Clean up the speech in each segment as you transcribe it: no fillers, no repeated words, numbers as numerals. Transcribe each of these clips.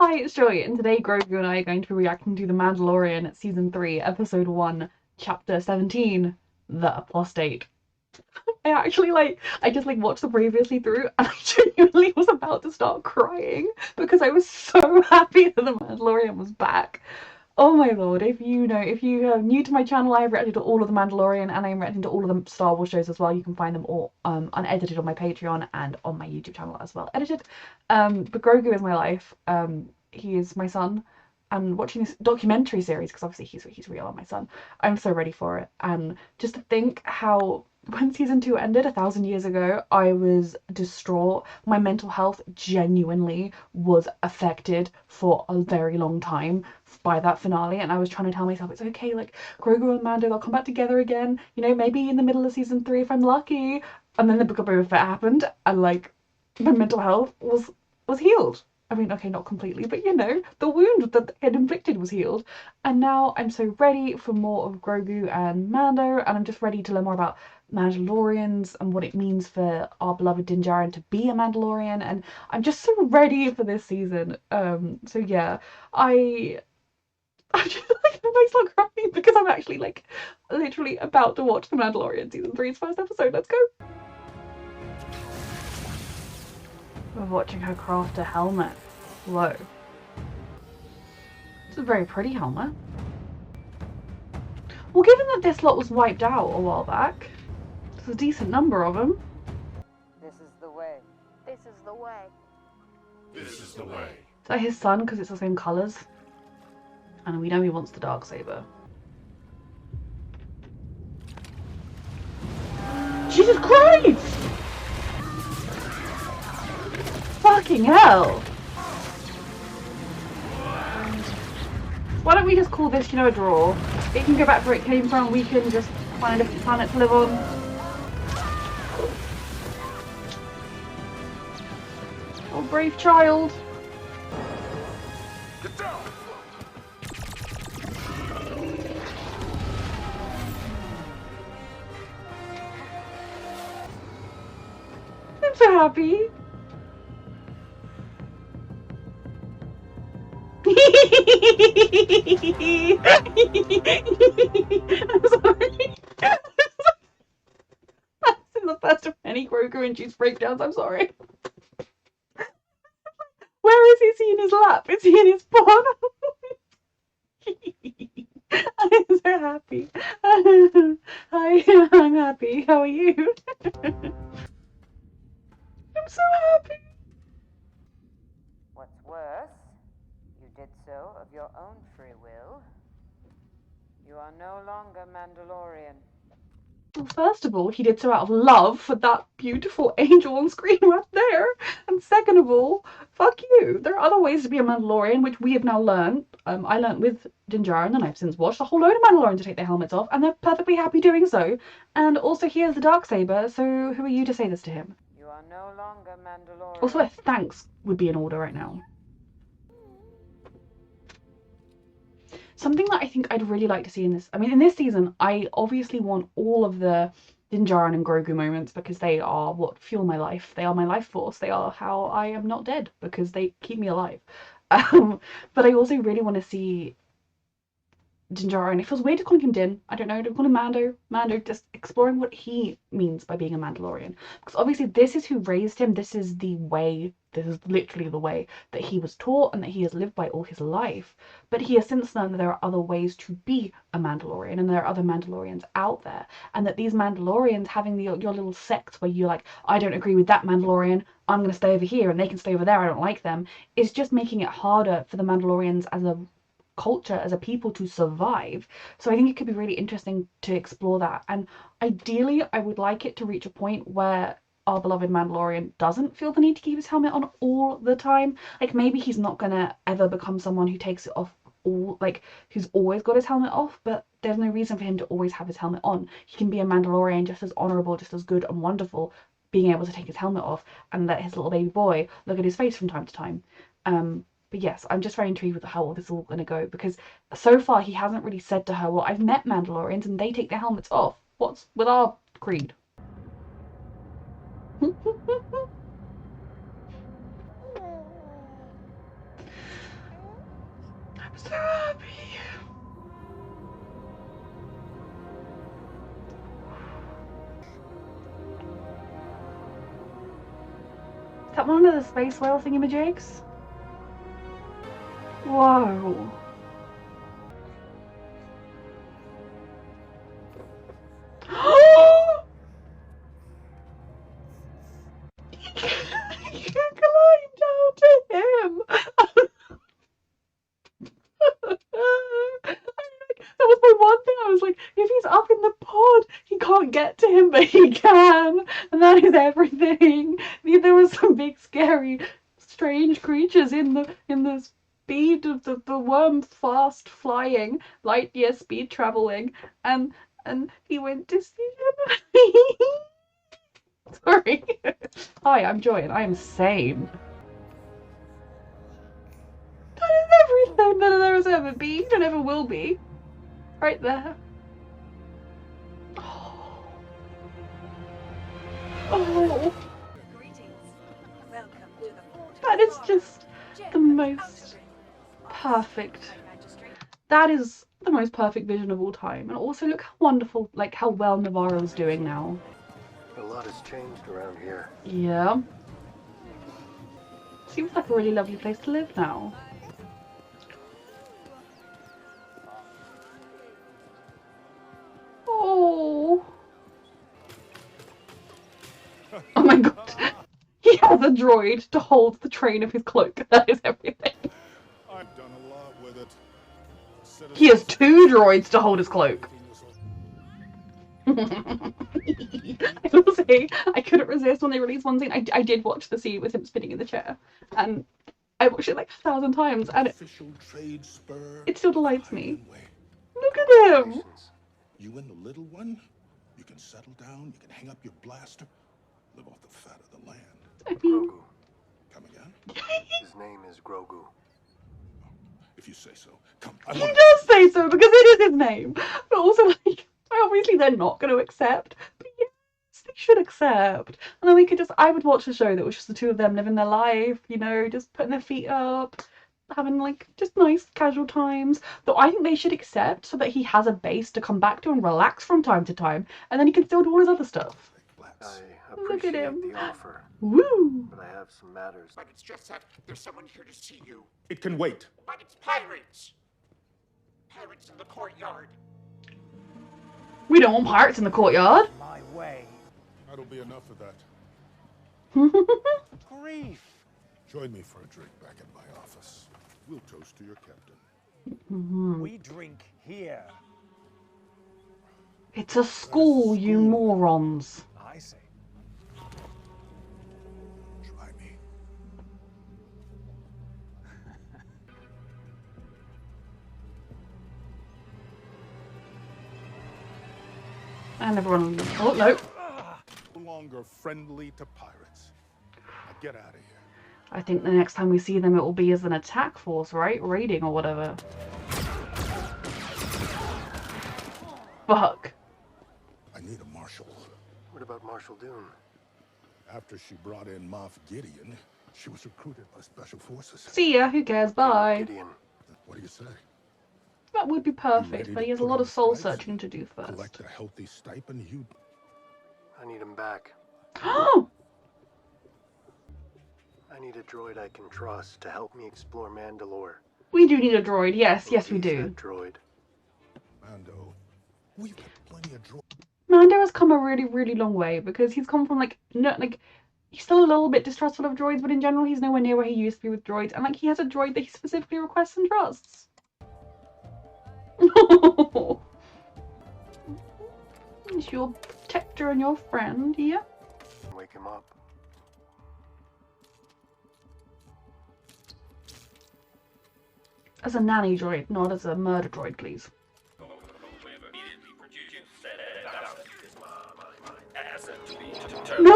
Hi, it's Joy, and today Grogu and I are going to be reacting to The Mandalorian Season 3, Episode 1, Chapter 17, The Apostate. I just watched the previously through and I genuinely was about to start crying because I was so happy that The Mandalorian was back. Oh my lord, if you are new to my channel, I've reacted to all of The Mandalorian and I'm reacting to all of the Star Wars shows as well. You can find them all unedited on my Patreon and on my YouTube channel as well, edited. But Grogu is my life. He is my son. And watching this documentary series, because obviously he's real and my son, I'm so ready for it. And just to think how when season 2 ended 1,000 years ago, I was distraught. My mental health genuinely was affected for a very long time by that finale, and I was trying to tell myself it's okay, like Grogu and Mando, they'll come back together again, you know, maybe in the middle of season 3 if I'm lucky. And then the Book of Boba Fett happened, and like my mental health was healed. I mean, okay, not completely, but you know, the wound that it had inflicted was healed. And now I'm so ready for more of Grogu and Mando, and I'm just ready to learn more about Mandalorians and what it means for our beloved Din Djarin to be a Mandalorian, and I'm just so ready for this season. So yeah, I'm just like, I start crying because I'm actually like literally about to watch The Mandalorian season 3's first episode. Let's go. We're watching her craft a helmet. Whoa. It's a very pretty helmet. Well, given that this lot was wiped out a while back, there's a decent number of them. This is the way. This is the way. This is the way. Is that his son? Because it's the same colours. And we know he wants the Darksaber. Jesus Christ! Fucking hell! Why don't we just call this, you know, a draw? It can go back where it came from, we can just find a different planet to live on. Oh, brave child! Get down! I'm so happy! I'm sorry. That's in the first of many Grogu induced breakdowns, I'm sorry. Where is he? Is he in his lap? Is he in his paw? I'm so happy. Hi, I'm happy. How are you? I'm so happy. What's worse, you did so of your own free will. You are no longer Mandalorian. Well, first of all, he did so out of love for that beautiful angel on screen right there. And second of all, fuck you. There are other ways to be a Mandalorian, which we have now learned. I learned with Din Djarin, and I've since watched a whole load of Mandalorians to take their helmets off, and they're perfectly happy doing so. And also, he has the Darksaber, so who are you to say this to him? You are no longer Mandalorian. Also, a thanks would be in order right now. Something that I think I'd really like to see in this, I mean, in this season, I obviously want all of the Din Djarin and Grogu moments because they are what fuel my life. They are my life force. They are how I am not dead because they keep me alive. But I also really want to see Din Djarin. It feels weird to call him Din. I don't know, to call him Mando. Mando, just exploring what he means by being a Mandalorian. Because obviously this is who raised him. This is the way, this is literally the way that he was taught and that he has lived by all his life. But he has since learned that there are other ways to be a Mandalorian and there are other Mandalorians out there. And that these Mandalorians having your little sects where you're like, I don't agree with that Mandalorian, I'm going to stay over here and they can stay over there, I don't like them, is just making it harder for the Mandalorians as a culture, as a people, to survive. So I think it could be really interesting to explore that, and ideally I would like it to reach a point where our beloved Mandalorian doesn't feel the need to keep his helmet on all the time. Like maybe he's not gonna ever become someone who takes it off all, like who's always got his helmet off, but there's no reason for him to always have his helmet on. He can be a Mandalorian just as honorable, just as good and wonderful, being able to take his helmet off and let his little baby boy look at his face from time to time. But yes, I'm just very intrigued with how all this is all going to go, because so far he hasn't really said to her, well, I've met Mandalorians and they take their helmets off. What's with our creed? happy. Is that one of the space whale thingamajigs? Whoa. You climbed down to him. That was my one thing. I was like, if he's up in the pod, he can't get to him, but he can, and that is everything. There was some big, scary, strange creatures in the speed of the worm, fast flying, light year speed traveling, and he went to see him. Sorry. Hi, I'm Joy, and I am sane. That is everything that there has ever been and ever will be. Right there. Oh. Oh. That is just the most perfect. That is the most perfect vision of all time. And also look how wonderful, like how well Navarro's doing now. A lot has changed around here. Yeah. Seems like a really lovely place to live now. Oh. Oh my god. He has a droid to hold the train of his cloak. That is everything. I've done a lot with it. He has 2 droids to hold his cloak. I will say, I couldn't resist when they released one thing. I did watch the scene with him spinning in the chair, and I watched it like 1,000 times, and it still delights me. Look at him! You and the little one, you can settle down, you can hang up your blaster, live off the fat of the land. I mean, Grogu. Come again? His name is Grogu. If you say so. Come. he does say so because it is his name, but also like, obviously they're not going to accept, but yes, they should accept. And then we could just, I would watch a show that was just the 2 of them living their life, you know, just putting their feet up, having like just nice casual times. Though I think they should accept so that he has a base to come back to and relax from time to time, and then he can still do all his other stuff. I Look at appreciate him. the offer, Woo! but I have some matters. But it's just that there's someone here to see you. It can wait. But it's pirates! Pirates in the courtyard. We don't want pirates in the courtyard. My way. That'll be enough of that. Grief. Join me for a drink back at my office. We'll toast to your captain. We drink here. It's a school, you morons. I say. Try me. And everyone, oh no. No longer friendly to pirates. Now get out of here. I think the next time we see them it will be as an attack force, right? Raiding or whatever. Fuck. I need a marshal. What about Marshal Dune? After she brought in Moff Gideon, she was recruited by Special Forces. See ya, who cares, bye. Gideon. What do you say? That would be perfect, ready but to he has a put lot on of soul stripes searching to do Collect first. a healthy stipend, you... I need him back. Oh! I need a droid I can trust to help me explore Mandalore. We do need a droid, yes, yes we He's do. that droid. Mando, we've got plenty of droids. Mando has come a really, really long way because he's come from like, no, like, he's still a little bit distrustful of droids, but in general he's nowhere near where he used to be with droids, and like he has a droid that he specifically requests and trusts. He's your protector and your friend, yeah? Wake him up. As a nanny droid, not as a murder droid, please. No!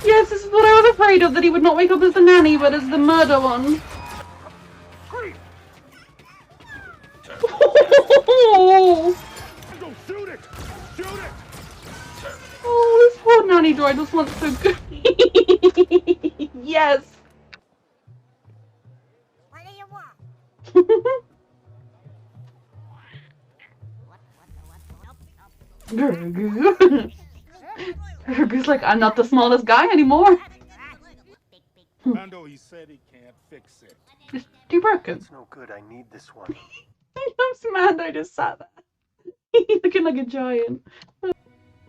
Yes, this is what I was afraid of, that he would not wake up as the nanny, but as the murder one. Oh, Shoot it! Shoot it! this poor nanny droid was once so good. Yes! Grogu. Grogu's like, I'm not the smallest guy anymore. Mando, he said he can't fix it. It's too broken. It's no good. I need this one. I love Mando just sat there. Looking like a giant.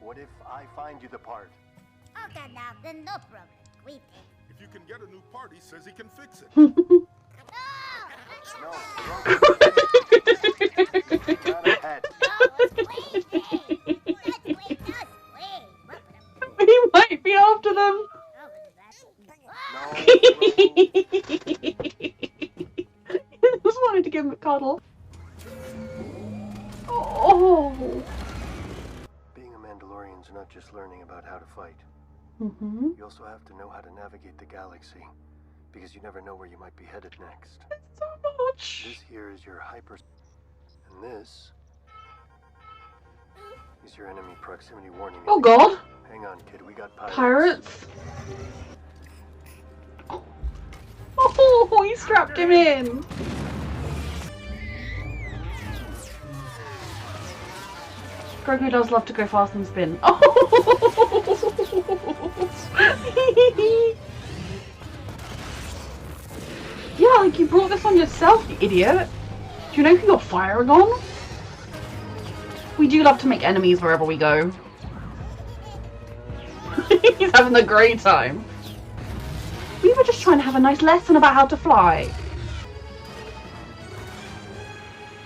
What if I find you the part? Okay, now then no problem. We take. If you can get a new part, he says he can fix it. No, not ahead. He might be after them. No, I just wanted to give him a cuddle. Oh. being a Mandalorian's not just learning about how to fight. Mm-hmm. You also have to know how to navigate the galaxy, because you never know where you might be headed next. So much. This here is your hyper... And this... is your enemy proximity warning. Oh god. Hang on, kid, we got pirates. Pirates. Oh, he strapped him in. Grogu does love to go fast and spin. Oh. Yeah, like you brought this on yourself, you idiot. Do you know who you're firing on? We do love to make enemies wherever we go. He's having a great time. We were just trying to have a nice lesson about how to fly.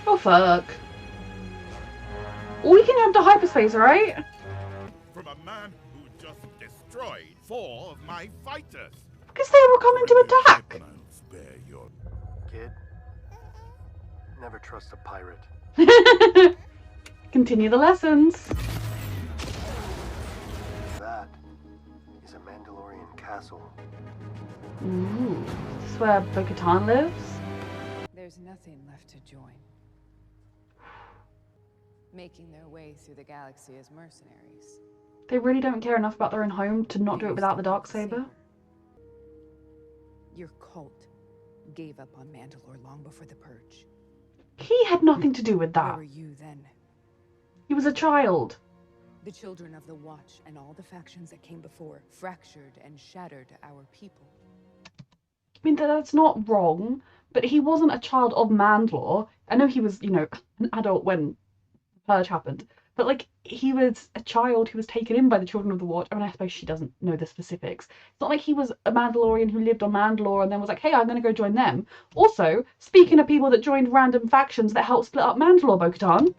Oh fuck. We can jump to hyperspace, right? From a man who just destroyed 4 of my fighters. Because they were coming to attack. And I'll spare your... Kid, never trust a pirate. Continue the lessons. That is a Mandalorian castle. Ooh, this is where Bo-Katan lives? There's nothing left to join. Making their way through the galaxy as mercenaries. They really don't care enough about their own home to not do it without the Darksaber. Your cult gave up on Mandalore long before the Purge. He had nothing to do with Where that. were you then? He was a child. The children of the Watch and all the factions that came before fractured and shattered our people. I mean, that's not wrong, but he wasn't a child of Mandalore. I know he was, you know, an adult when the Purge happened, but, like, he was a child who was taken in by the Children of the Watch. I mean, I suppose she doesn't know the specifics. It's not like he was a Mandalorian who lived on Mandalore and then was like, hey, I'm going to go join them. Also, speaking of people that joined random factions that helped split up Mandalore, Bo-Katan.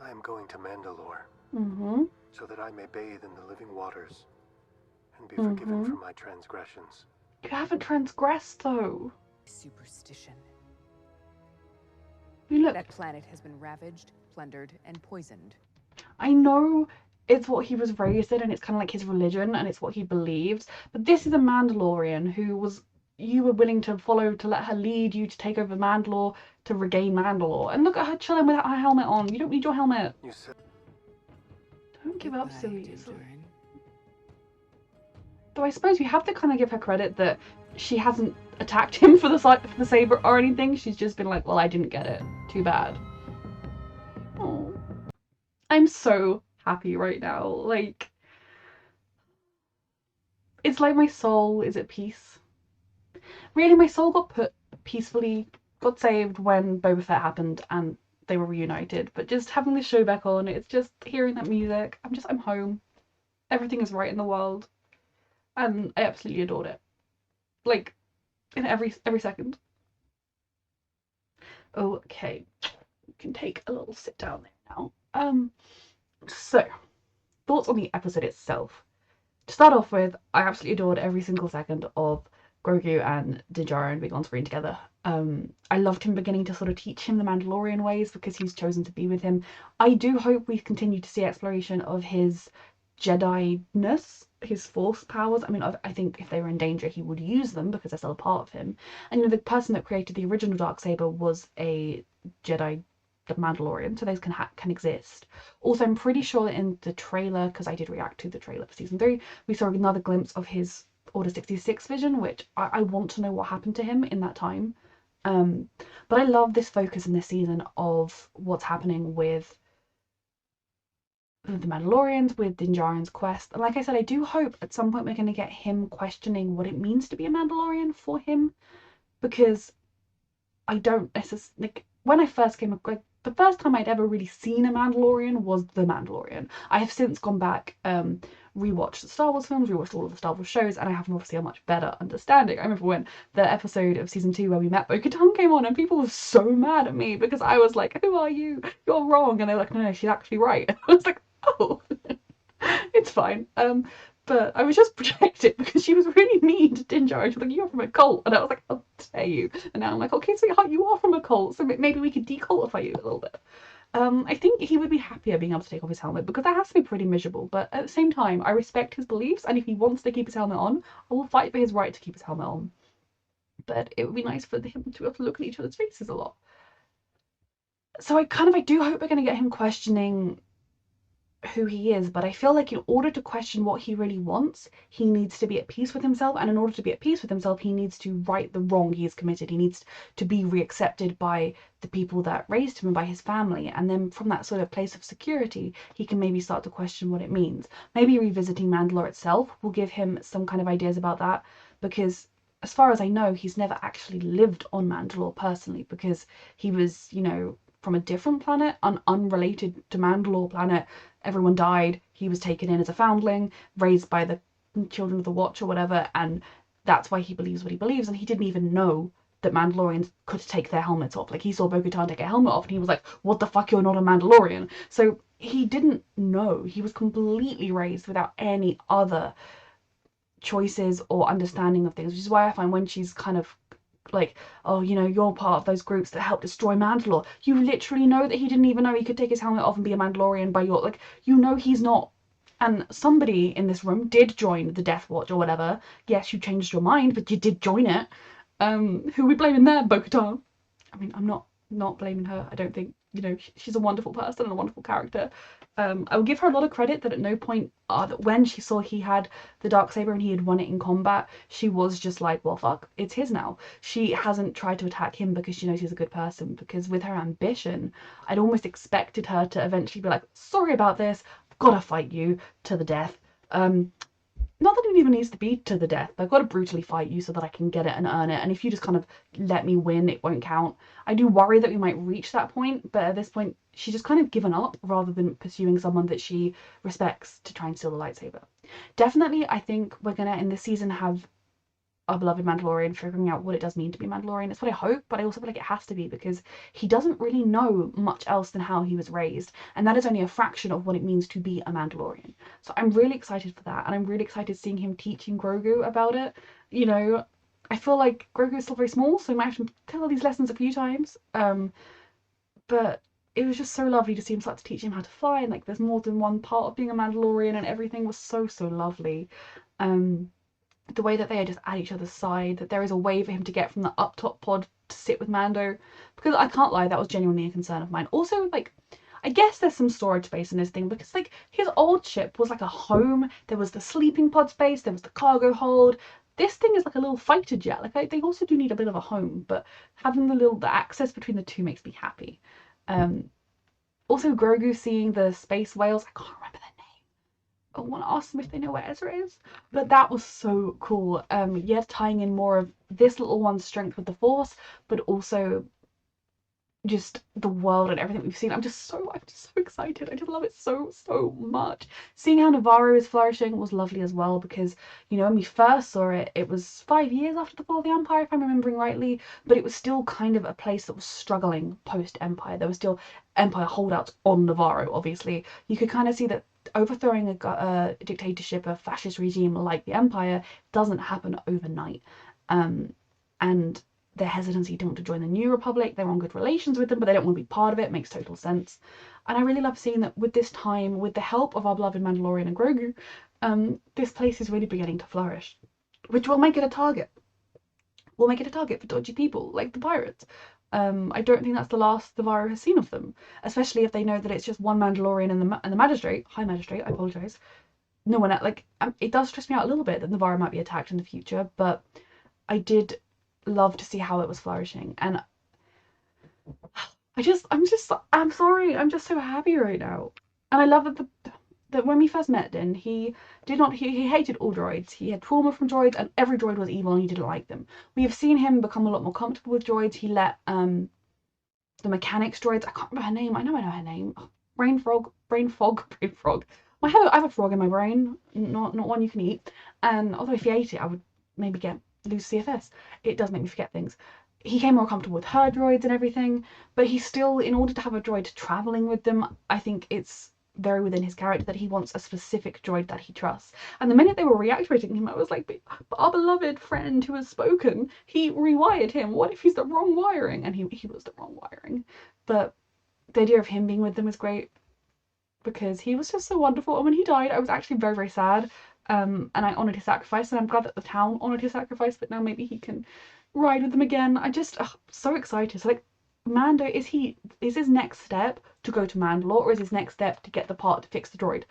I am going to Mandalore, Mm-hmm. so that I may bathe in the living waters and be forgiven for my transgressions. You haven't transgressed, though. Superstition. You look, That planet has been ravaged, plundered, and poisoned. I know it's what he was raised in and it's kind of like his religion and it's what he believes, but this is a Mandalorian who was, you were willing to follow, to let her lead you to take over Mandalore, to regain Mandalore. And look at her chilling without her helmet on. You don't need your helmet. You said Don't give up so Goodbye, easily. Din Djarin. Though I suppose we have to kind of give her credit that she hasn't attacked him for the saber or anything. She's just been like, well, I didn't get it. Too bad. Oh, I'm so happy right now. Like, it's like my soul is at peace. Really, my soul got put peacefully, got saved when Boba Fett happened and they were reunited. But just having the show back on, it's just hearing that music. I'm home. Everything is right in the world. And I absolutely adored it. Like, in every second. Okay. You can take a little sit down there now. So, thoughts on the episode itself. To start off with, I absolutely adored every single second of Grogu and Din Djarin being on screen together. I loved him beginning to sort of teach him the Mandalorian ways because he's chosen to be with him. I do hope we continue to see exploration of his Jedi-ness, his Force powers. I mean, I think if they were in danger, he would use them because they're still a part of him. And you know, the person that created the original Darksaber was a Jedi, the Mandalorian, so those can exist. Also, I'm pretty sure that in the trailer, because I did react to the trailer for season 3, we saw another glimpse of his Order 66 vision, which I want to know what happened to him in that time. But I love this focus in this season of what's happening with the Mandalorians, with Din Djarin's quest. And like I said, I do hope at some point we're going to get him questioning what it means to be a Mandalorian for him, because I don't necessarily, like, when I first came, like, the first time I'd ever really seen a Mandalorian was The Mandalorian. I have since gone back, rewatched the Star Wars films, rewatched all of the Star Wars shows, and I have obviously a much better understanding. I remember when the episode of season 2 where we met Bo-Katan came on, and people were so mad at me because I was like, "Who are you? You're wrong," and they were like, "No, she's actually right." I was like, "Oh, it's fine." But I was just projecting because she was really mean to Din Djarin. She was like, "You're from a cult," and I was like, "How dare you?" And now I'm like, "Okay, sweetheart, you are from a cult, so maybe we could decultify you a little bit." I think he would be happier being able to take off his helmet, because that has to be pretty miserable. But at the same time, I respect his beliefs, and if he wants to keep his helmet on, I will fight for his right to keep his helmet on. But it would be nice for him to be able to look at each other's faces a lot. So I do hope we're going to get him questioning who he is, but I feel like in order to question what he really wants, he needs to be at peace with himself, and in order to be at peace with himself, he needs to right the wrong he has committed. He needs to be reaccepted by the people that raised him and by his family, and then from that sort of place of security, he can maybe start to question what it means. Maybe revisiting Mandalore itself will give him some kind of ideas about that, because as far as I know, he's never actually lived on Mandalore personally, because he was, from a different planet, unrelated to Mandalore planet. Everyone died. He was taken in as a foundling, raised by the Children of the Watch or whatever, and that's why he believes what he believes. And he didn't even know that Mandalorians could take their helmets off. Like, he saw Bo-Katan take a helmet off, and he was like, "What the fuck? You're not a Mandalorian." So he didn't know. He was completely raised without any other choices or understanding of things, which is why I find when she's kind of like, "Oh, you're part of those groups that helped destroy Mandalore," you literally know that he didn't even know he could take his helmet off and be a Mandalorian by your, like, he's not. And somebody in this room did join the Death Watch or whatever. Yes, you changed your mind, but you did join it. Who are we blaming there? Bo-Katan. I mean, I'm not blaming her. I don't think, she's a wonderful person and a wonderful character. I will give her a lot of credit that at no point, that when she saw he had the Darksaber and he had won it in combat, she was just like, "Well, fuck, it's his now." She hasn't tried to attack him because she knows he's a good person, because with her ambition, I'd almost expected her to eventually be like, "Sorry about this, I've got to fight you to the death." Not that it even needs to be to the death, but I've got to brutally fight you so that I can get it and earn it. And if you just kind of let me win, it won't count. I do worry that we might reach that point, but at this point, she's just kind of given up rather than pursuing someone that she respects to try and steal the lightsaber. Definitely, I think we're gonna, in this season, have our beloved Mandalorian figuring out what it does mean to be Mandalorian. It's what I hope, but I also feel like it has to be, because he doesn't really know much else than how he was raised, and that is only a fraction of what it means to be a Mandalorian. So I'm really excited for that, and I'm really excited seeing him teaching Grogu about it. I feel like Grogu is still very small, so he might have to tell these lessons a few times. But it was just so lovely to see him start to teach him how to fly, and like there's more than one part of being a Mandalorian, and everything was so lovely. The way that they are just at each other's side, that there is a way for him to get from the up top pod to sit with Mando, because I can't lie, that was genuinely a concern of mine. Also, like, I guess there's some storage space in this thing, because like his old ship was like a home. There was the sleeping pod space, there was the cargo hold. This thing is like a little fighter jet. Like, they also do need a bit of a home, but having the access between the two makes me happy. Also, Grogu seeing the space whales, I can't remember their name. I want to ask them if they know where Ezra is, but that was so cool. Yeah, tying in more of this little one's strength with the Force, but also just the world and everything we've seen. I'm just so excited. I just love it so much. Seeing how Navarro is flourishing was lovely as well, because when we first saw it, it was 5 years after the fall of the Empire, if I'm remembering rightly, but it was still kind of a place that was struggling post-Empire. There were still Empire holdouts on Navarro, obviously. You could kind of see that overthrowing a dictatorship, a fascist regime like the Empire, doesn't happen overnight. And their hesitancy to want to join the New Republic, they're on good relations with them, but they don't want to be part of it. Makes total sense. And I really love seeing that with this time, with the help of our beloved Mandalorian and Grogu, this place is really beginning to flourish, which will make it a target. Will make it a target for dodgy people like the pirates. I don't think that's the last Navarro has seen of them, especially if they know that it's just one Mandalorian and the Magistrate. High Magistrate, I apologise. No one, like, it does stress me out a little bit that Navarro might be attacked in the future, but I did love to see how it was flourishing. And I'm sorry, I'm just so happy right now. And I love that when we first met Din, he hated all droids. He had trauma from droids, and every droid was evil and he didn't like them. We have seen him become a lot more comfortable with droids. He let the mechanics droids, I can't remember her name, I know her name. Brain fog. I have a frog in my brain, not one you can eat. And although if you ate it, I would maybe lose CFS. It does make me forget things. He became more comfortable with her droids and everything, but he still, in order to have a droid traveling with them, I think it's very within his character that he wants a specific droid that he trusts. And the minute they were reactivating him, I was like, but our beloved friend who has spoken, he rewired him. What if he's the wrong wiring? And he was the wrong wiring. But the idea of him being with them was great because he was just so wonderful. And when he died, I was actually very, very sad. And I honoured his sacrifice, and I'm glad that the town honoured his sacrifice, that now maybe he can ride with them again. I just so excited. So like, Mando, is his next step to go to Mandalore, or is his next step to get the part to fix the droid?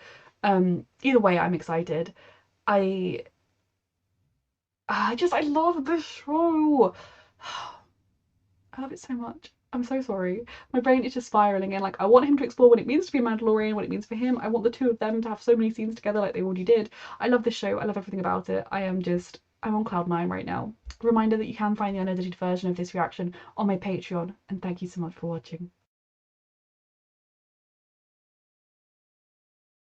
Either way, I'm excited. I love this show. I love it so much. I'm so sorry. My brain is just spiraling, and like, I want him to explore what it means to be a Mandalorian, what it means for him. I want the two of them to have so many scenes together like they already did. I love this show. I love everything about it. I'm on cloud nine right now. Reminder that you can find the unedited version of this reaction on my Patreon, and thank you so much for watching.